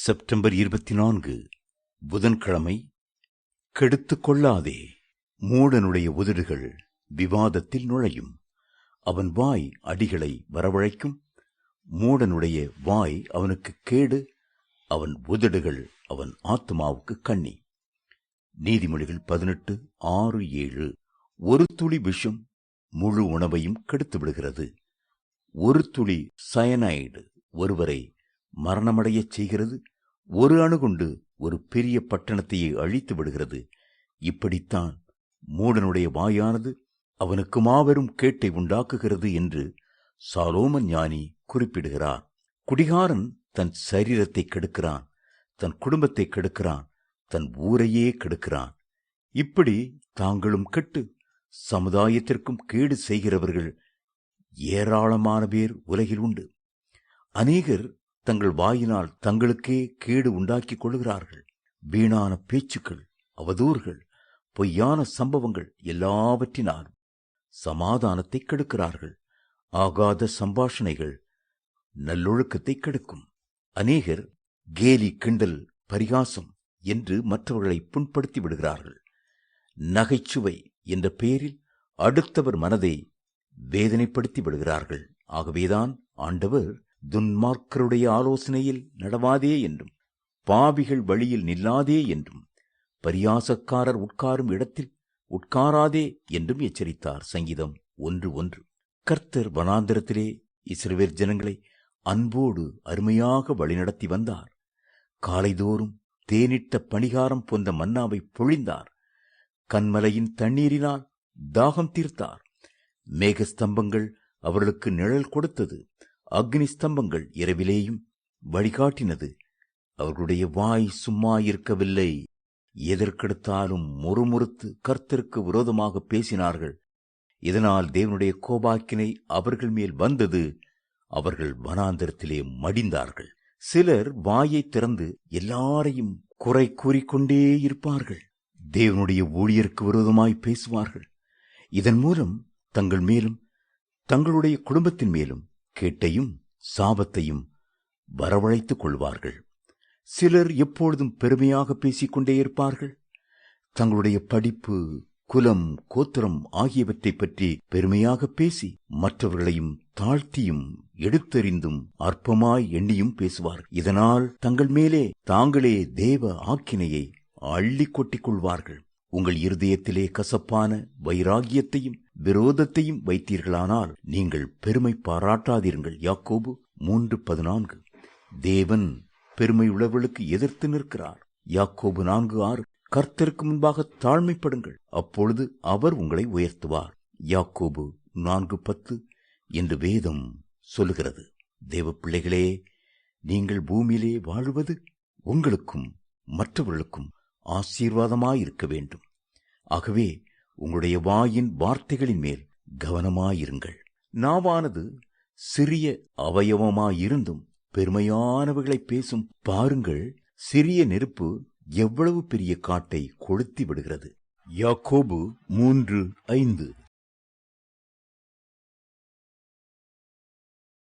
September 24 புதன்கிழமை. கெடுத்துக் கொள்ளாதே. மூடனுடைய உதடுகள் விவாதத்தில் நுழையும், அவன் வாய் அடிகளை வரவழைக்கும். மூடனுடைய வாய் அவனுக்கு கேடு, அவன் உதடுகள் அவன் ஆத்மாவுக்கு கண்ணி. நீதிமொழிகள் 18:6-7. ஒரு துளி விஷம் முழு உணவையும் கெடுத்து விடுகிறது. ஒரு துளி சயனைடு ஒருவரை மரணமடையச் செய்கிறது. ஒரு அணுகுண்டு ஒரு பெரிய பட்டணத்தையே அழித்து விடுகிறது. இப்படித்தான் மூடனுடைய வாயானது அவனுக்கு மாபெரும் கேட்டை உண்டாக்குகிறது என்று சாலோமன் ஞானி குறிப்பிடுகிறார். குடிகாரன் தன் சரீரத்தை கெடுக்கிறான், தன் குடும்பத்தை கெடுக்கிறான், தன் ஊரையே கெடுக்கிறான். இப்படி தாங்களும் கெட்டு சமுதாயத்திற்கும் கேடு செய்கிறவர்கள் ஏராளமான பேர் உலகில் உண்டு. அநேகர் தங்கள் வாயினால் தங்களுக்கே கேடு உண்டாக்கிக் கொள்கிறார்கள். வீணான பேச்சுக்கள், அவதூறுகள், பொய்யான சம்பவங்கள் எல்லாவற்றினாலும் சமாதானத்தை கெடுக்கிறார்கள். ஆகாத சம்பாஷணைகள் நல்லொழுக்கத்தை கெடுக்கும். அநேகர் கேலி, கிண்டல், பரிகாசம் என்று மற்றவர்களை புண்படுத்தி விடுகிறார்கள். நகைச்சுவை என்ற பெயரில் அடுத்தவர் மனதை வேதனைப்படுத்தி விடுகிறார்கள். ஆகவேதான் ஆண்டவர் துன்மார்க்கருடைய ஆலோசனையில் நடவாதே என்றும், பாவிகள் வழியில் நில்லாதே என்றும், பரியாசக்காரர் உட்காரும் இடத்தில் உட்காராதே என்றும் எச்சரித்தார். சங்கீதம் 1:1. கர்த்தர் வனாந்திரத்திலே இஸ்ரவேல் ஜனங்களை அன்போடு அருமையாக வழிநடத்தி வந்தார். காலைதோறும் தேனிட்ட பணிகாரம் போன்ற மன்னாவை பொழிந்தார். கன்மலையின் தண்ணீரினால் தாகம் தீர்த்தார். மேகஸ்தம்பங்கள் அவர்களுக்கு நிழல் கொடுத்தது. அக்னி ஸ்தம்பங்கள் இரவிலேயும் வழிகாட்டினது. அவர்களுடைய வாய் சும்மா இருக்கவில்லை. எதற்கெடுத்தாலும் முறுமுறுத்து கர்த்தருக்கு விரோதமாக பேசினார்கள். இதனால் தேவனுடைய கோபாக்கினை அவர்கள் மேல் வந்தது. அவர்கள் வனாந்தரத்திலே மடிந்தார்கள். சிலர் வாயை திறந்து எல்லாரையும் குறை கூறிக்கொண்டே இருப்பார்கள். தேவனுடைய ஊழியருக்கு விரோதமாய் பேசுவார்கள். இதன் மூலம் தங்கள் மேலும் தங்களுடைய குடும்பத்தின் மேலும் கேட்டையும் சாபத்தையும் வரவழைத்துக் கொள்வார்கள். சிலர் எப்பொழுதும் பெருமையாக பேசிக்கொண்டே இருப்பார்கள். தங்களுடைய படிப்பு, குலம், கோத்திரம் ஆகியவற்றை பற்றி பெருமையாக பேசி மற்றவர்களையும் தாழ்த்தியும் எடுத்தெறிந்தும் அற்பமாய் எண்ணியும் பேசுவார்கள். இதனால் தங்கள் மேலே தாங்களே தேவ ஆக்கினையை அள்ளி கொட்டிக் கொள்வார்கள். உங்கள் இருதயத்திலே கசப்பான வைராகியத்தையும் விரோதத்தையும் வைத்தீர்களானால் நீங்கள் பெருமை பாராட்டாதீர்கள். யாக்கோபு 3:14. தேவன் பெருமை உள்ளவர்களுக்கு எதிர்த்து நிற்கிறார். யாக்கோபு 4:6. கர்த்தருக்கு முன்பாக தாழ்மைப்படுங்கள், அப்பொழுது அவர் உங்களை உயர்த்துவார். யாக்கோபு 4:10 என்று வேதம் சொல்லுகிறது. தேவ பிள்ளைகளே, நீங்கள் பூமியிலே வாழுவது உங்களுக்கும் மற்றவர்களுக்கும் ஆசீர்வாதமாயிருக்க வேண்டும். ஆகவே உங்களுடைய வாயின் வார்த்தைகளின் மேல் கவனமாயிருங்கள். நாவானது சிறிய அவயவமாயிருந்தும் பெருமையானவைகளை பேசும். பாருங்கள், சிறிய நெருப்பு எவ்வளவு பெரிய காட்டை கொளுத்தி விடுகிறது. யாக்கோபு 3:5.